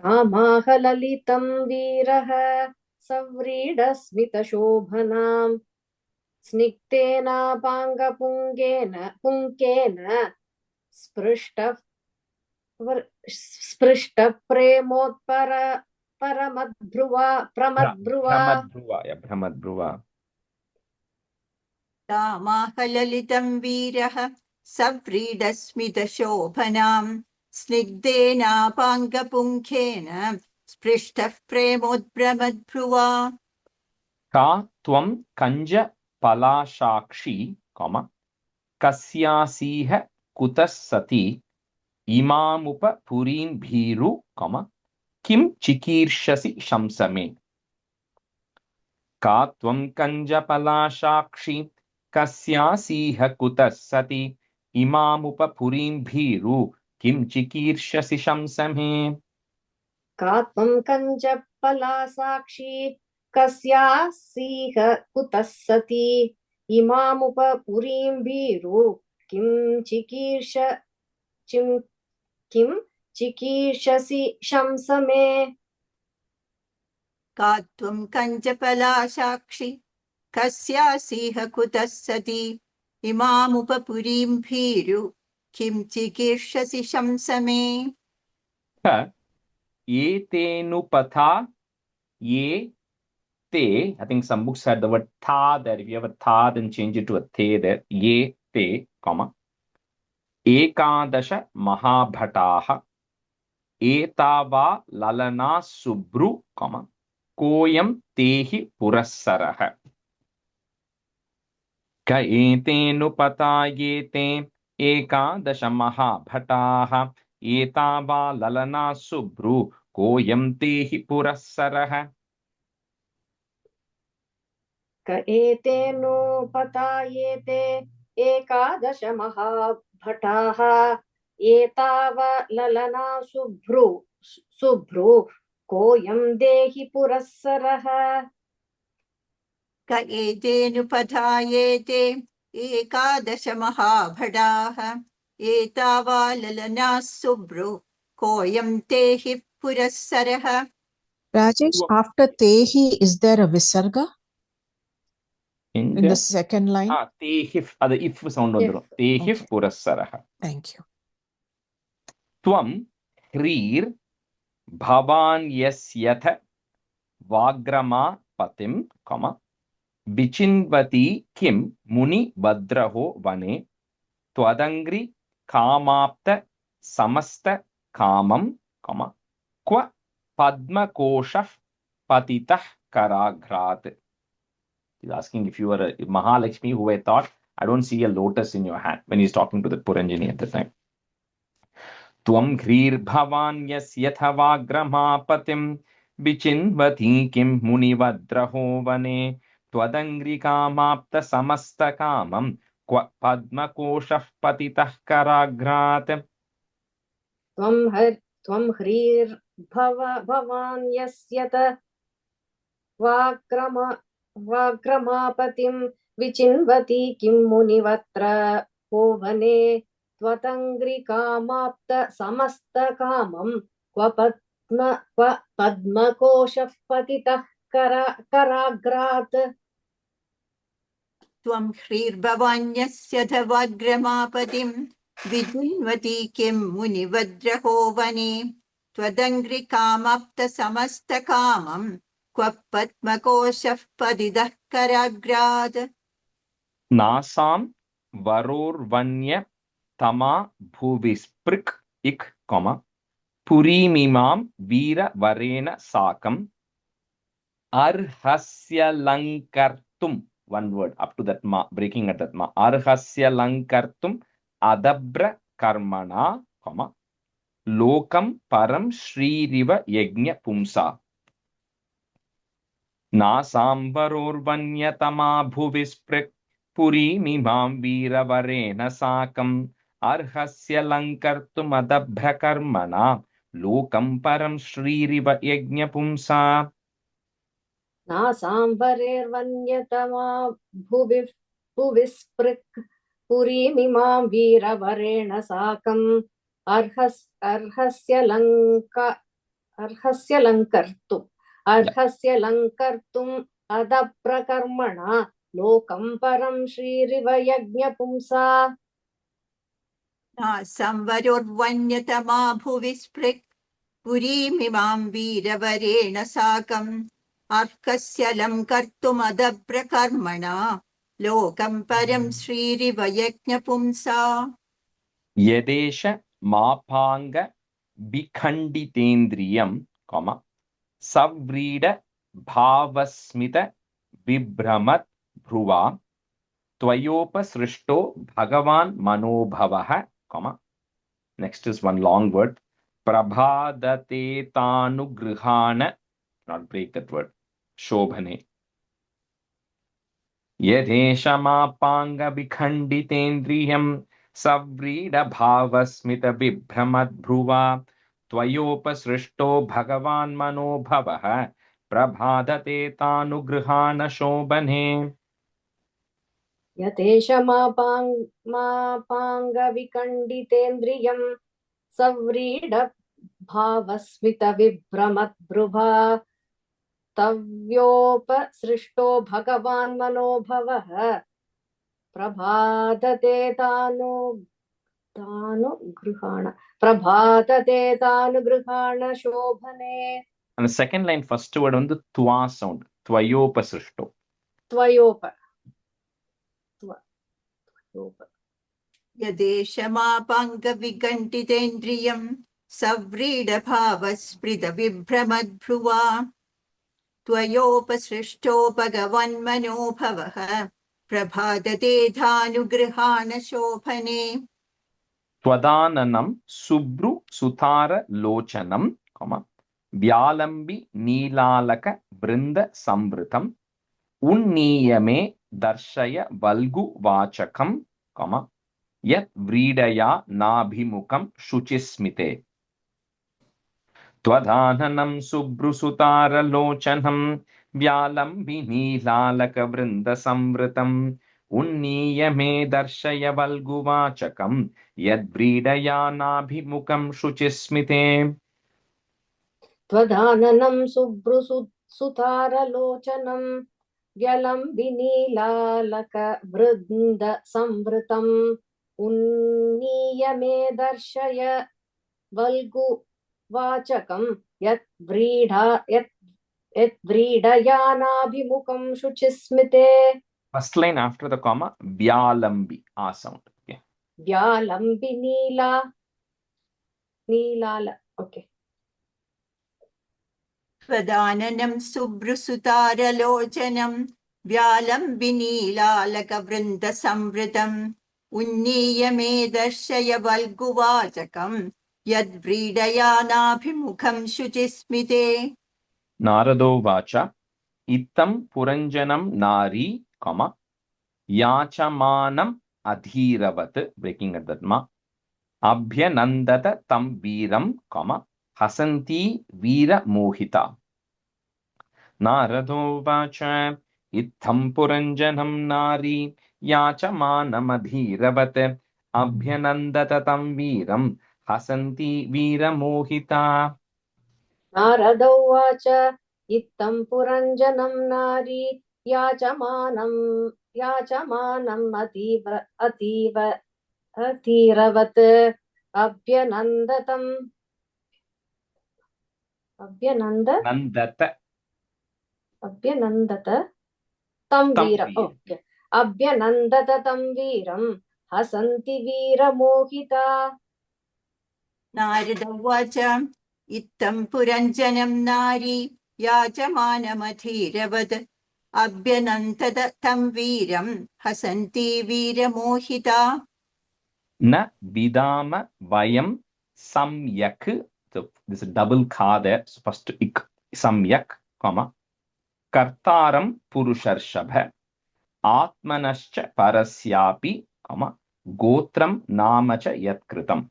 तामाह ललितं वीरः सव्रीडस्मितशोभनां स्निग्धेनापाङ्गपुङ्केन स्पृष्टः प्रेमोत्परमद्भ्रुवा. तामाह ललितं वीरः सव्रीडस्मितशोभनां स्निग्धेनापाङ्गपुङ्खेन स्पृष्टः प्रेमोद्भ्रमद्भ्रुवा. का त्वं कञ्ज पलाशाक्षी, कस्यासीह कुतः सति इमामुप पुरीं भीरु, किं चिकीर्षसि शंसमे. का त्वं कञ्जपलाशाक्षी कस्यासीह कुतः सति इमामुप पुरीं भीरु किं चिकीर्षसि शंसमे. का त्वं कञ्जपलासाक्षी कस्यासीह कुतः सती इमामुपपुरीं भीरु किं चिकीर्ष किं चिकीर्षसि शंस मे का त्वं कञ्चपलाशाक्षि कस्यासीह कुतः सती इमामुपपुरीं भीरु किं चिकीर्षसि शंस मे Ye te nu patha ye te. I think some books had the word tha there. If you have a tha, then change it to a te there. Ye te, comma. Ekadasha mahabhataha etava lalana subru, comma. Koyam tehi purassaraha. Ka etenu patayete ekadasha mahabhataha etava lalana subru koyam tehi purassaraha. क एतेनोपतायेते एकादश महाभटाः एतावललना शुभ्रू कोऽयं देहि पुरःसरः क एतेनुपधायेते एकादश महाभटाः एतावा ललनाः शुभ्रो कोऽयं तेहि पुरःसरः Rajesh, after tehi, is there a visarga in the second line? Tehif, the if sound vandrum. Tehif Okay. purassaraha. Thank you. Tvam hrir bhavan yasyatha vagrama patim, comma, vichinvati kim muni vadraho vane twadangri kamapta samasta kamam, comma, kwa padma koshaf patitah karagrat. He's asking if you were a Mahalakshmi, who I thought, I don't see a lotus in your hand, when he's talking to the Puranjani at the time. Tvam ghrir bhavan yasyatha vagramapatim vichinvati kim munivadraho vane twadangri kamapta samasta kamam kwa padma koshaf patitah karagrat. त्वं ह्रीर्भवान् यस्यत वाग्रमापतिं विचिन्वति किं मुनिवत्र होवने त्वतङ्घ्रिकामाप्त समस्तकामं क्व पद्मकोशः पतितः कराग्रात् त्वं ह्रीर्भवान्यस्य धवाग्रमापतिं विजिन्वति किं मुनिवद्रहो वने त्वदङ्घ्रिकामप्तसमस्तकामं क्व पद्मकोशः पतितः कराग्रात् Nasam varorvanya tama bhuvisprik ik, comma, purimimam veera varena sakam arhasya lankartum, one word up to that ma, breaking at that ma, arhasya lankartum adabra karmana, comma, lokam param shriva yajna pumsa. Nasamvarorvanyatama bhuvisprik purimimam veeravarena sakam arhasya lankartum adabra karmana lokam param shriva yajna pumsa. नासाम्बरेर्वन्यतमा भुविस्पृक् पुरीमिमां वीरवरेण साकम् अर्हस्य लङ्कर्तुम् अदप्रकर्मणा लोकं परं श्रीरिव यज्ञपुंसा संवरोर्वन्यतमा भुविस्पृक् पुरीमिमां वीरवरेण साकम् अर्कस्य लङ्कर्तुमदभ्रकर्मणा लोकं परं श्रीरिव यज्ञपुंसा Yadesha mapanga bikhanditendriyam, comma, savrida bhavasmita vibhramat bhruva tvayopasrishto bhagavan manobhavaha, comma. Next is one long word. Prabhadate tanugrihana, not break that word, shobhane. Yadeshamapanga bikhanditendriyam savrida bhavasmita vibhramat bhruva tvayopasrishto bhagavan manobhavaha prabhadate tanugrihana shobhane. यतेशमापाङ्गविखण्डितेन्द्रियं सव्रीडभावस्मितविभ्रमद्भ्रुभा तव्योपसृष्टो भगवान् मनोभवः प्रभातते तानुगृहाण शोभने. And the second line, first word on the twa sound. Tvayopasrishto. Tvayopa. यदेशमापाङ्गविघण्टितेन्द्रियं सव्रीडभावस्मृतविभ्रमद्भ्रुवा त्वयोपसृष्टो भगवन्मनोभवः प्रभातते धानुगृहाण शोभने. Tvadananam subru sutara lochanam, vyalambi neelalaka brinda samvritam unniyame darshaya valgu vachakam, yat vridaya nabhimukam shuchismite. Tvadananam subru sutara lochanam vyalambi neelalaka brinda samvritam unniyame darshaya valgu vachakam yad vridaya nabhimukam shuchismite. त्वदाननं शुभ्रुसुतारलोचनं व्यलम्बिनीलालकवृन्दसंवृतम् उन्नीय मे दर्शय वल्गुवाचकं यद्व्रीडयानाभिमुखं शुचिस्मिते. First line after the comma, vyalambi, a sound. Okay. Vyalambi neelala. Okay. त्वदाननं शुभ्रुसुतारलोचनं व्यालम्बिनीलालकवृन्दसंवृतम् उन्नीय मे दर्शय वल्गुवाचकं यद्व्रीडयानाभिमुखं शुचिस्मिते. Narado vacha ittam puranjanam nari, yachamanam adhiravat, breaking at that ma, abhyanandata tam veeram, hasanti veera mohita. Narado vacha ittam puranjanam nari, yachamanam adhiravat, abhyanandata tam veeram, hasanti veera mohita. नारदौ उवाच इत्थं पुरञ्जनं नारी याचमानम् अतीरवत् अभ्यनन्दत तं वीरं हसन्ति वीरमोहिता. नारद उवाच इत्थं पुरञ्जनं नारी याचमानमधीरवत् अभ्यनन्दत तं वीरं हसन्ति वीरमोहिता. Na vidama vayam samyak. So this is double kha there. So first ik samyak, kartaram purusharshabha atmanascha parasyapi, gotram namacha yatkritam.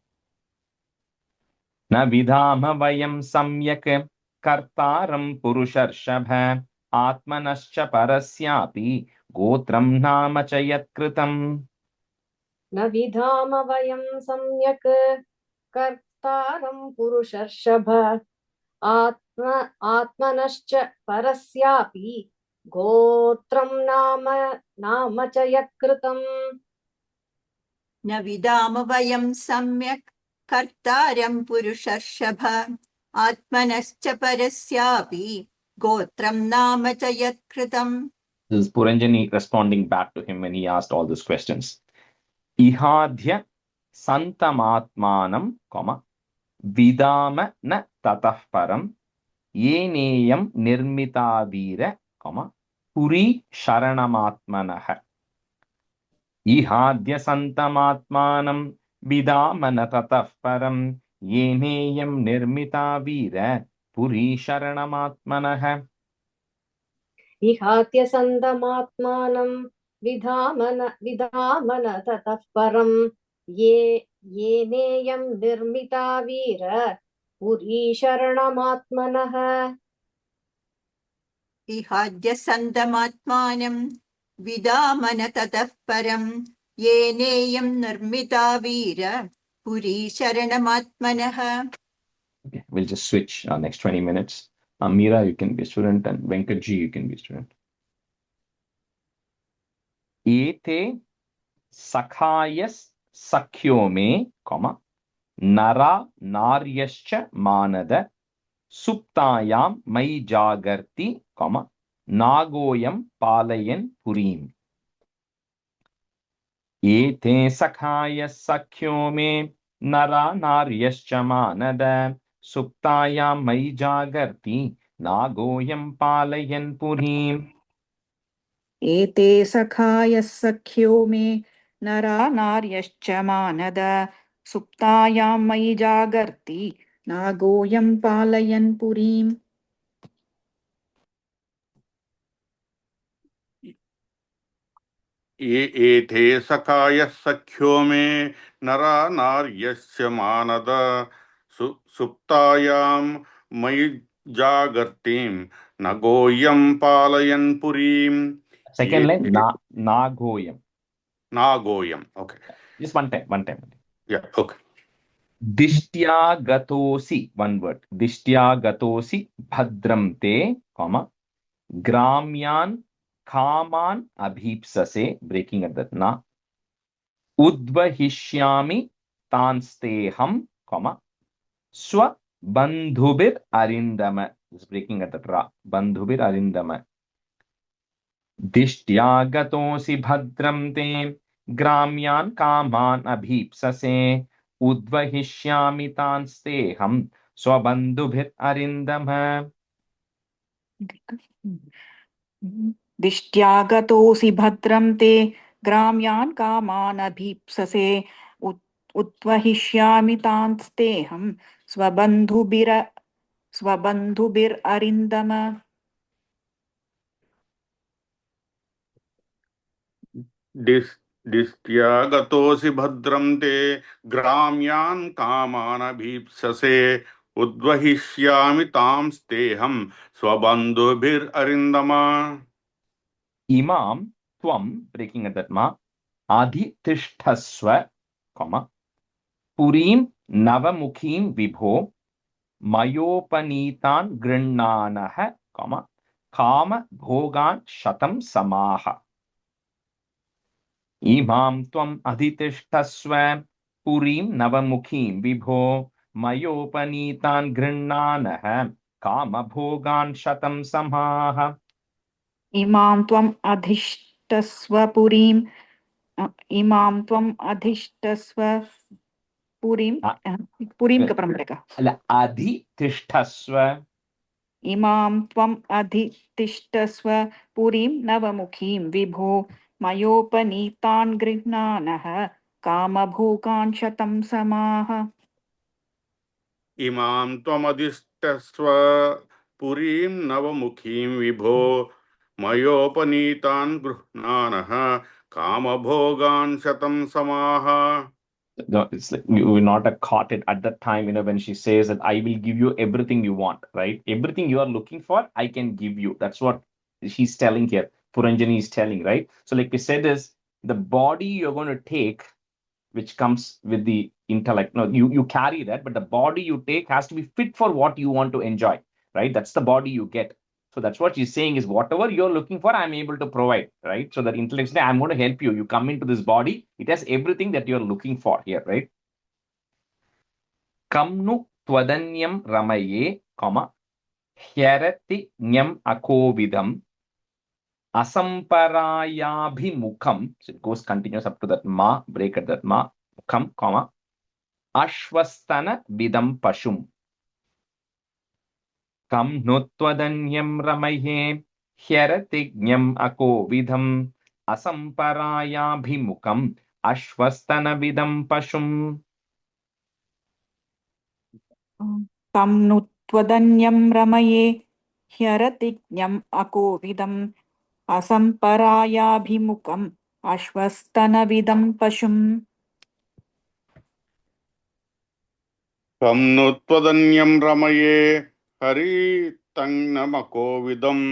Na vidama vayam samyak kartaram purusharshabha atmanascha parasyapi gotram namacha yatkritam. न विधाम वयं सम्यक् कर्तारं पुरुषर्षभ आत्मनश्च परस्यापि गोत्रं नाम च यत्कृतम्. न विदाम वयं सम्यक् कर्तारं पुरुषर्षभ आत्मनश्च परस्यापि गोत्रं नाम च यत्कृतम्. This is Puranjani responding back to him when he asked all these questions. Ihadhya santamatmanam, vidama na tatah param yeneyam nirmita veera, puri sharanamatmanah. Ihadhya santamatmanam vidama na tatah param yeneyam nirmita veera, puri sharanamatmanah. इहात्य सन्दमात्मानं विधामन ततः परं येनेयं निर्मिता वीर पुरी शरणमात्मनः. इहाद्य सन्दमात्मानं विदामन ततः परं येनेयं निर्मिता वीर पुरी शरणमात्मनः. Okay, we'll just switch next 20 minutes. Meera, you can be a student, and Venkatji, you can be a student. Ete sakhayas sakhyo me, comma, nara naryascha manada suptayam mai jagarti, comma, nagoyam palayan purim. Ete sakhayas sakhyo me nara naryascha manada suptayam mai jagarti nagoyam palayan purim. एते सखायः सख्यो मे नरा नार्यश्च मानद सुप्तायां मयि जागर्ति नागोऽयं पालयन् पुरीम्. एते सखायः सख्यो मे नरा नार्यश्च मानद सुप्तायां मयि जागर्तिं नगोयं पालयन् पुरीं. Second line, nagoyam. नागोयम. Okay. Just one time. Yeah. Okay. Dishtya gatosi, one word. Dishtya gatosi bhadram te, comma, gramyan kaman abhipsase, breaking at that na, udvahishyami tansteham, comma, swa bandhubir arindama, is breaking at that ra, bandhubir arindama. Dishtya gatosi bhadram te, gramyan kaman abhipsase, udvahishyami tansteham swabandhubhir arindama. दिष्ट्यागतोऽसि भद्रं ते ग्राम्यान् कामान् अभीप्ससे उद्वहिष्यामि तांस्तेऽहं स्वबन्धुभिररिन्दम. दिष्ट्या गतोऽसि भद्रं ते ग्राम्यान् कामानभीप्ससे उद्वहिष्यामि तांस्तेऽहं स्वबन्धुभिररिन्दम. Imam tvam, breaking at that ma, adhitishthasva, comma, purim navamukhim vibho mayopanitan grinnanah, comma, kama bhogan shatam samaha. Imam tvam adhitishthasva purim navamukhim vibho mayopanitan grinnanah kama bhogan shatam samaha. इमां त्वम् अधिष्ठस्व पुरीं पुरीं कप्रमलेख अधितिष्ठस्व. इमां त्वम् अधितिष्ठस्व पुरीं नवमुखीं विभो मयोपनीतान् गृह्णानः कामभोगान् शतं समाः. इमां त्वमधिष्ठस्व पुरीं नवमुखीं विभो मयोपनीतान् गृह्णानः कामभोगान् शतं समाः. No, it's like you will not have caught it at that time, when she says that I will give you everything you want, right? Everything you are looking for, I can give you. That's what she's telling here. Puranjani is telling, right? So like we said is the body you're going to take, which comes with the intellect. No, you carry that, but the body you take has to be fit for what you want to enjoy, right? That's the body you get. So that's what she's saying is whatever you're looking for, I'm able to provide, right? So that intellectually, I'm going to help you. You come into this body, it has everything that you're looking for here, right? Kamnu twadanyam ramaye, comma, hyarati nyam akovidam, asamparayabhimukham. So it goes continuous up to that ma, break at that ma, mukham, comma, ashvastana vidam pashum. Kam nutwadanyam ramaye hyaratignyam akovidham asamparayabhimukam ashvastana vidam pashum. तं नु त्वदन्यं रमये ह्यरतिज्ञम् अकोविदम् असम्परायाभिमुखम् अश्वस्तनविदं पशुम्. तं नु त्वदन्यं रमये हरितं नमकोविदम्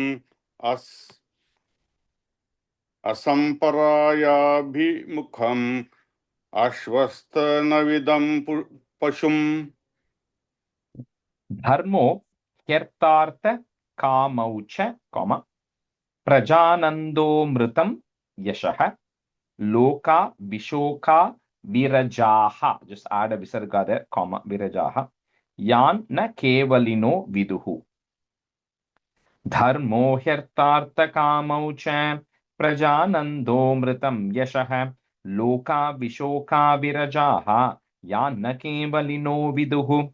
असम्परायाभिमुखम् आश्वस्तनविदं पशुम् धर्मो ह्यर्थार्थ कामौ च प्रजानन्दोऽमृतं यशः लोका विशोका विरजाः, just add a visarga there, comma, virajaha, yan na kevalino viduhu. Dharmo ह्यर्थार्थकामौ च प्रजानन्दोऽमृतं यशः लोका विशोका विरजाः यान् न केवलिनो विदुः.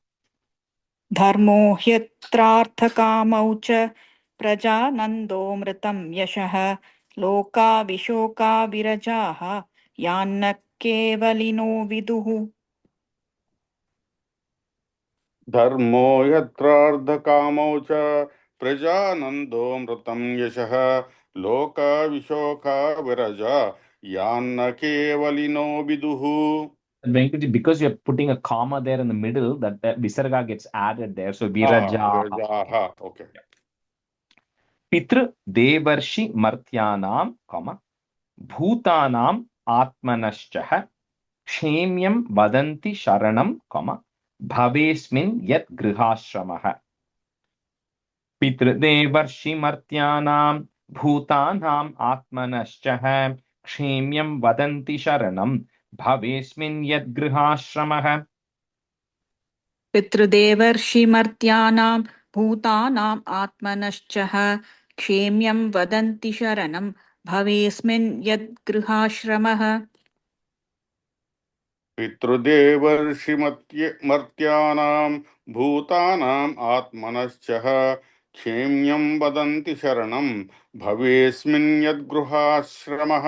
धर्मो ह्यत्रार्थकामौ च प्रजानन्दोऽमृतं यशः लोका विशोका विरजाः यान्न केवलिनो विदुः. धर्मो यत्रार्धकामौ च प्रजानन्दोऽमृतं यशः लोकविशोका विरजा यान्न केवलिनो विदुः. Venkaji, because you're putting a comma there in the middle, that visarga gets added there. So virajaha. Virajaha. Okay. Pitru devarshi martyanam, comma, bhutanam atmanaschaha क्षेम्यं वदन्ति शरणं, भवेस्मिन् यत् गृहाश्रमः. पितृदेवर्षिमर्त्यानां भूतानाम् आत्मनश्चः क्षेम्यं वदन्ति शरणं भवेस्मिन् यत् गृहाश्रमः. पितृदेवर्षिमर्त्यानां भूतानाम् आत्मनश्चः क्षेम्यं वदन्ति शरणं भवेस्मिन् यद् गृहाश्रमः. पितृदेवर्षिमर्त्यानां भूतानाम् आत्मनश्चः क्षेम्यं वदन्ति शरणं भवेस्मिन् यद्गृहाश्रमः.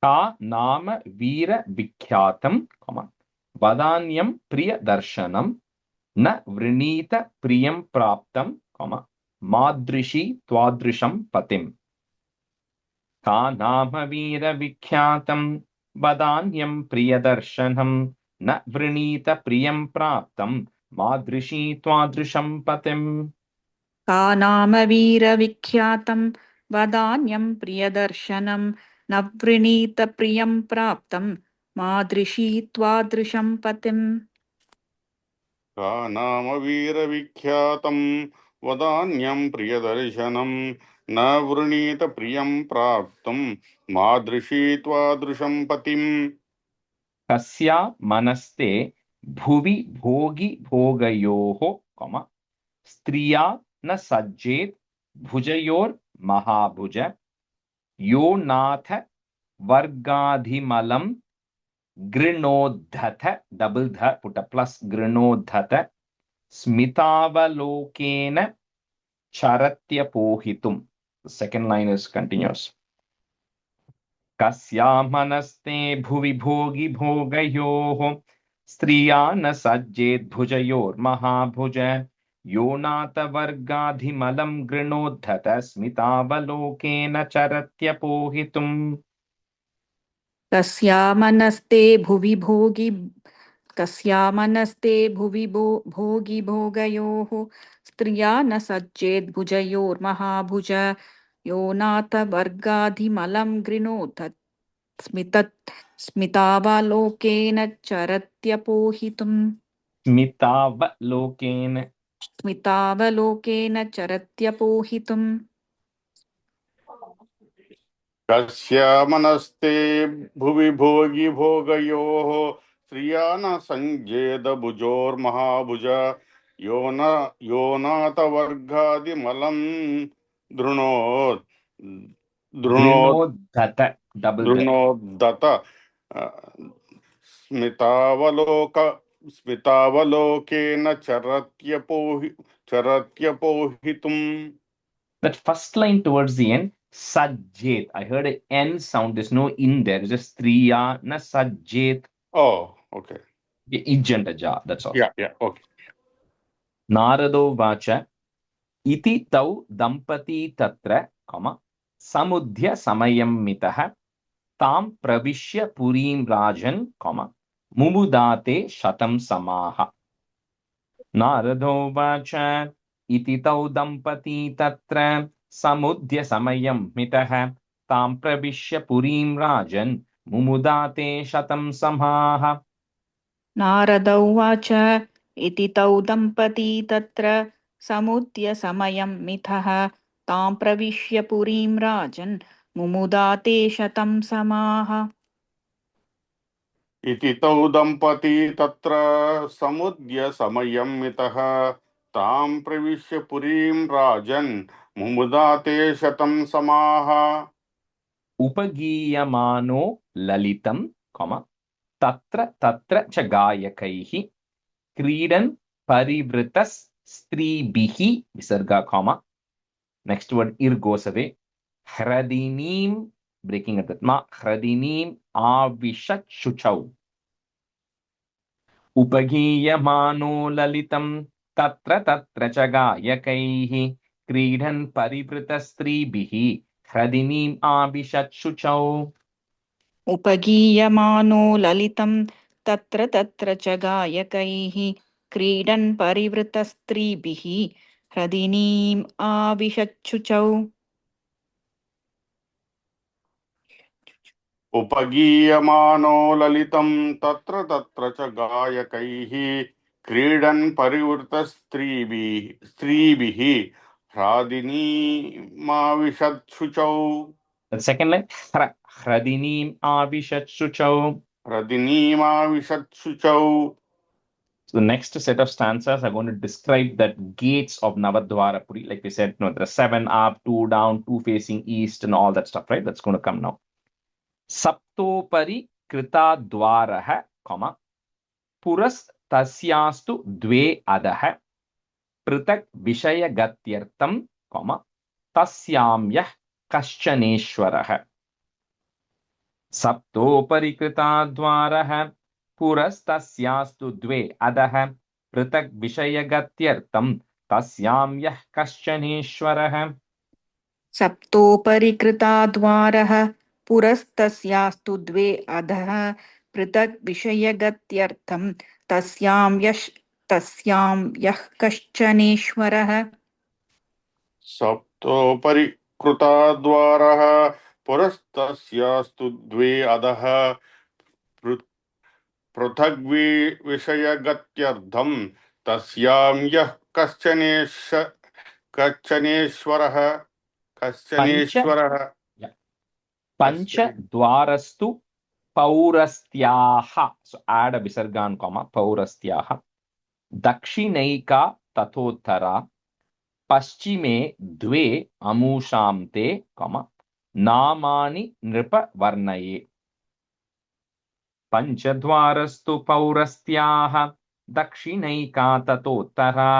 का नाम वीर विख्यातं, वदान्यं प्रियदर्शनं न वृणीत प्रियं प्राप्तं, मादृशी त्वादृशं पतिम्. का नाम वीर विख्यातं वदान्यं प्रियदर्शनं न वृणीत प्रियं प्राप्तं मादृशी त्वादृशं पतिम्. का नाम वीरविख्यातं वदान्यं प्रियदर्शनं न वृणीत प्रियं प्राप्तं मादृशी त्वादृशं पतिम्. का नाम वीरविख्यातं वदान्यं प्रियदर्शनं न वृणीत प्रियं प्राप्तं मादृशी त्वादृशं पतिम्. कस्या मनस्ते भुवि भोगि भोगयोः, स्त्रिया न सज्जेत भुजयोर्महाभुज यो नाथ वर्गाधिमलं गृणोद्धत, डबल ध पुट प्लस गृणोद्धत स्मितावलोकेन चरत्यपोहितुम्. The second line is continuous. कस्या मनस्ते भुवि भोगि भोगयोः स्त्रिया न सज्जेत भुजयोर्महाभुज यो नाथ वर्गाधिमलं गृणोद्धत स्मितावलोकेन चरत्यपोहितुम्. कस्या मनस्ते भुवि भोगि भोगयोः स्त्रिया न सज्जेत् भुजयोर्महाभुज यो नाथ वर्गाधिमलं गृणोद्धत स्मितावलोकेन चरत्यपोहितुम्. स्मितावलोकेन चरत्यपोहितुम्. कस्य मनस्ते भुवि भोगि भोगयोः स्त्रिया न सञ्जेद भुजोर्महाभुज यो नाथ वर्गादिमलं दृणोद्धत स्मितावलोकेन चरत्यपोहितुम्. That first line towards the end, sajjet. I heard an N sound. There's no in there. It's just striya na sajjet. Oh, okay. Ijjanta, that's all. Yeah, okay. Narado vacha iti tau dampati tatra, samudhya samayam mitah tam pravishya purim rajan, mumudate shatam samaha. Narado vacha iti tau dampati tatra samudhya samayam mitah तां प्रविश्य पुरीं राजन् मुमुदाते शतं समाः. नारद उवाच इति तौ दम्पती तत्र समुद्य समयं मिथः तां प्रविश्य पुरीं राजन् मुमुदाते शतं समाः. इति तौ दम्पती तत्र समुद्य समयं मितः तां प्रविश्य पुरीं राजन् मुमुदाते शतं समाः. उपगीयमानो ललितं तत्र तत्र च गायकैः क्रीडन् परिवृतस्त्रीभिः विसर्गा next word ir goes away hradinim breaking at that ma hradinim avishat shuchau upagiyamano lalitam tatra tatra cha gayakaihi क्रीडन् परिवृतस्त्रीभिः hradinim avishat shuchau. उपगीयमानो ललितं तत्र तत्र च गायकैः क्रीडन् परिवृतस्त्रीभिः ह्रदिनीम् आविशच्छुचौ. उपगीयमानो ललितं तत्र तत्र च गायकैः क्रीडन् परिवृतस्त्रीभिः ह्रादिनीमाविशत्शुचौ. The second line hradinim avishat shuchau. ह्रदिनीमाविशत्शुचौ. So the next set of stanzas are going to describe that gates of Navadwarapuri. Like we said, there are 7 up, 2 down, 2 facing east, and all that stuff, right? That's going to come now. Saptopari krita dwaraha, puras tasyastu dve adaha, pritak vishaya gatyartam, tasyamyah kaschaneshwaraha. Saptopari krita dwaraha, पुरस्तस्यास्तु द्वे अधः पृथक् विषयगत्यर्थं तस्यां यः कश्चनेश्वरः. सप्तोपरि कृता द्वारः पुरस्तस्यास्तु द्वे अधः पृथक् विषयगत्यर्थं तस्यां यः कश्चनेश्वरः. सप्तोपरि कृता द्वारः पुरस्तस्यास्तु द्वे अधः पृथग्विषयगत्यर्थं तस्यां यः कश्चनेश्वरः. पञ्चद्वारस्तु पौरस्त्याः. So add a visargan comma पौरस्त्याः. दक्षिणैका तथोत्तरा पश्चिमे द्वे अमूषां ते नामानि नृपवर्णये. पञ्चद्वारस्तु पौरस्त्याः दक्षिणैका ततोत्तरा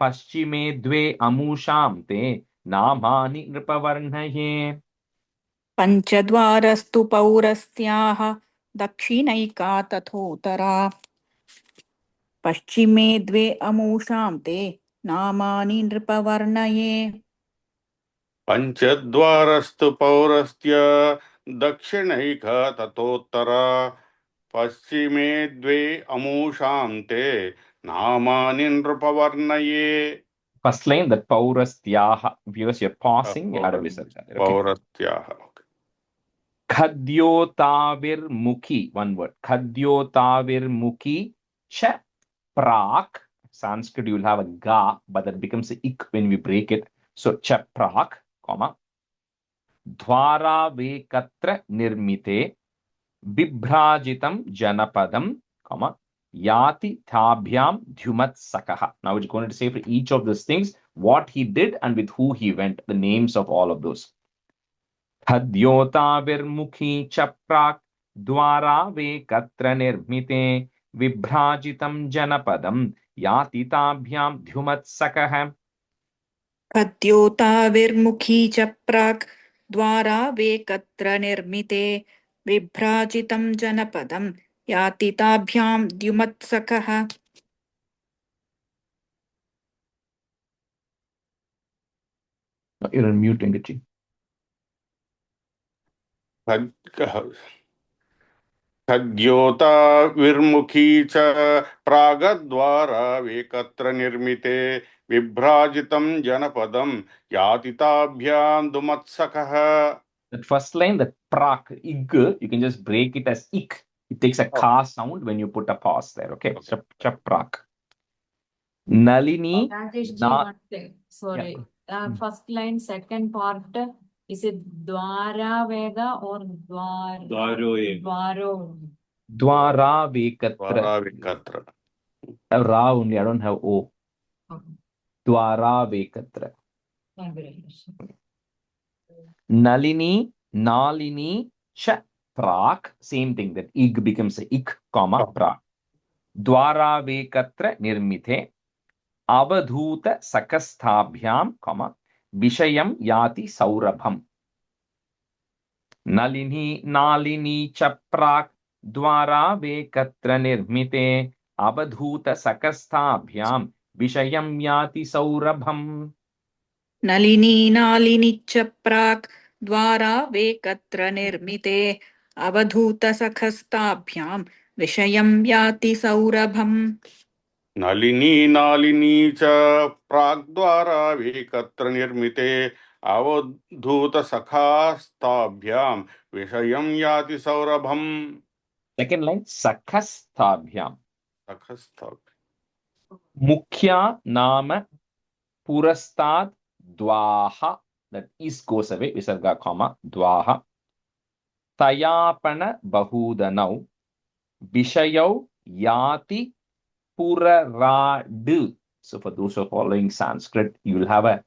पश्चिमे द्वे अमूषां ते नामानि नृपवर्णये. पञ्चद्वारस्तु पौरस्त्याः दक्षिणैका तथोत्तरा पश्चिमे द्वे अमूषां ते नामानि नृपवर्णये. पञ्चद्वारस्तु पौरस्त्य दक्षिणैका ततोत्तरा पश्चिमे द्वे अमूषां ते नामानि नृपवर्णये. First line, that paurastyaha. Viewers, you're pausing. You had a visarga. Paurastyaha. Khadyotavir mukhi. One word. Khadyotavir mukhi cha prak. Sanskrit, you'll have a ga, but that becomes a ik when we break it. So cha prak, Dwara vekatra nirmite bibhrajitam janapadam, Yati thabhyam dhyumat sakaha. Now it's going to say for each of those things what he did and with who he went, the names of all of those. Khadyota virmukhi chaprak dwara vekatra nirmite vibhrajitam janapadam yati tabhyam dhyumat sakaha. Khadyota virmukhi chaprak dwara vekatra nirmite vibhrajitam janapadam yati tabhyam dhyumat sakaha. You're on mute, Engachi. खद्योता विर्मुखी च प्रागद्वारा वेकत्र निर्मिते विभ्राजितं जनपदं याति ताभ्यां दुमत्सकः. That first line, the prak, ig, you can just break it as ik. It takes a ka sound when you put a pause there. Okay. Chaprak. Nalini. Rajesh ji, Na- one thing. Sorry. Yeah. First line, second part. Is it Dwara Vega or Dwaro? Dwara Vekatra. Vikatra. I have Ra only, I don't have O. Okay. Dwara Vekatra. Thank you, Rajesh. Nalini, Nalini, Cha, Prak. Same thing, that ig becomes a ik, comma, prak. Dwara Vekatra Nirmite. Avadhuta Sakasthabhyam, comma, Vishayam Yati Saurabham. Nalini, Nalini, Cha, Prak. Dwara Vekatra Nirmite. Avadhuta Sakasthabhyam. Vishayam Yati Saurabham. नलिनी नालिनी च प्राक् द्वारा वेकत्र निर्मिते अवधूतसखस्ताभ्यां विषयं याति सौरभम् नलिनी नालिनी च प्राग्द्वारा वेकत्र निर्मिते अवधूतसखास्ताभ्यां विषयं याति सौरभम्. Second line, Sakhasthabhyam. सखस्ताभ्यां. Mukhya Nama Purastad Dwaha. That is goes away. Visarga, comma, Dwaha. Tayapana Bahudanau. Vishayau Yati Purarad. So for those who are following Sanskrit, you will have a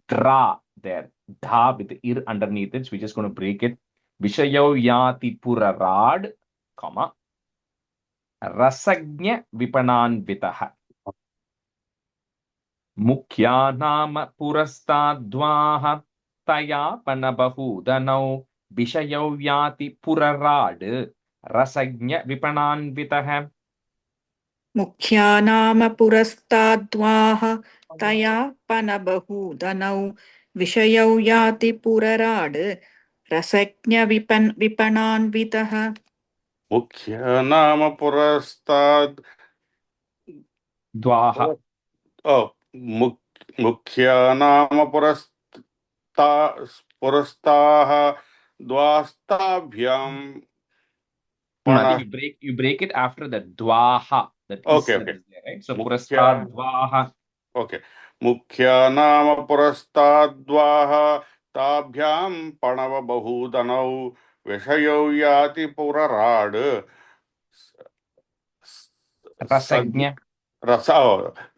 dra there. Dha with the ir underneath it. So we're just going to break it. Vishayau Yati Purarad, comma. Rasagnya Vipananvitaha. Mukhya Nama Purastadvaha. Tayapana Bahudanau. Vishayau Yati Purarad. Rasagnya Vipananvitaha. मुख्या नाम पुरस्ताद्वाः तया पनबहूदनौ विषयौ याति पुरराड् रसज्ञविपणान्वितः मुख्य नाम पुरस्ताद् Dwaha. मुख्य नाम पुरस्ताः द्वास्ताभ्यां. I think you break it after the dwaha. That is, Okay. that is there, right? So purastad dwaha. Okay. मुख्य नाम पुरस्ताद्वाः ताभ्यां पणव बहुदनौ विषयौ याति पुरराड्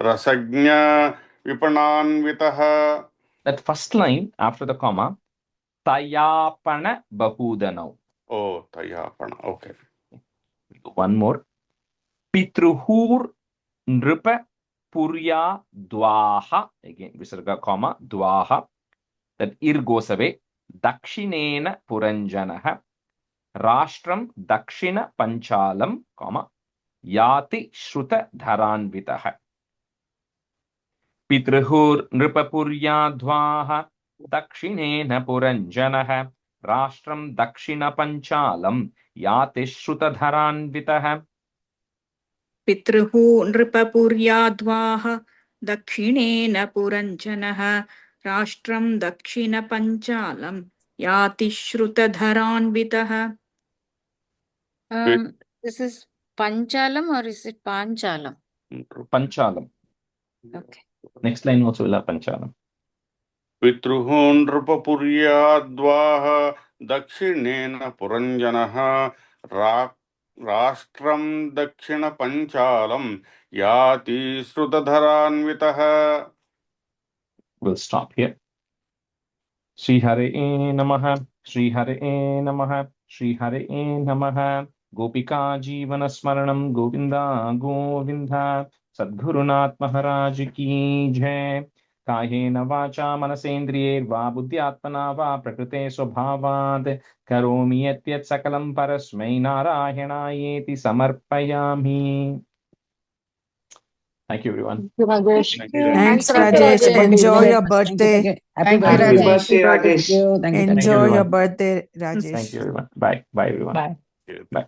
रसज्ञ विपणान्वितः. That first line after the comma, tayapana bahudanau. Oh, tayapana. Okay. One more. Pitruhur nripa purya dwaha. Again, visarga comma, dwaha. That ir goes away. Dakshinena puranjanaha. Rashtram dakshina panchalam, comma, yati shruta dharanvitaha. Pitruhur nripapurya dvaha. Dakshinena puranjanaha. Rashtram dakshina panchalam. Yati shruta dharanvitaha. पितृः नृपपुर्याद्वाः दक्षिणेन पुरञ्जनः राष्ट्रं दक्षिणपञ्चालं याति श्रुतधरान्वितः. This is Panchalam or is it Panchalam? Panchalam. Okay. Next line also will have Panchalam. पितृः नृपपुर्याद्वाः दक्षिणेन पुरञ्जनः राष्ट्रं दक्षिणपञ्चालं याति श्रुतधरान्वितः. We'll stop here. Sri Hare Namaha, Sri Hare Namaha, Sri Hare Namaha. Gopika Jeevana Smaranam Govinda Govinda. Sadgurunath Maharaj Ki Jai. Kahena vacha manasendriye va buddhyatmana va prakrite swabhavad karomi yatyat sakalam parasmai narayanayeti samarpayami. Thank you, everyone. Thank you, Rajesh. Thanks, Rajesh. Rajesh. Thank you, Enjoy Rajesh. your birthday. Happy Thank you, birthday, Rajesh. Rajesh. Enjoy your everyone. birthday, Rajesh. Thank you, everyone. Bye. Bye, everyone. Bye. Bye.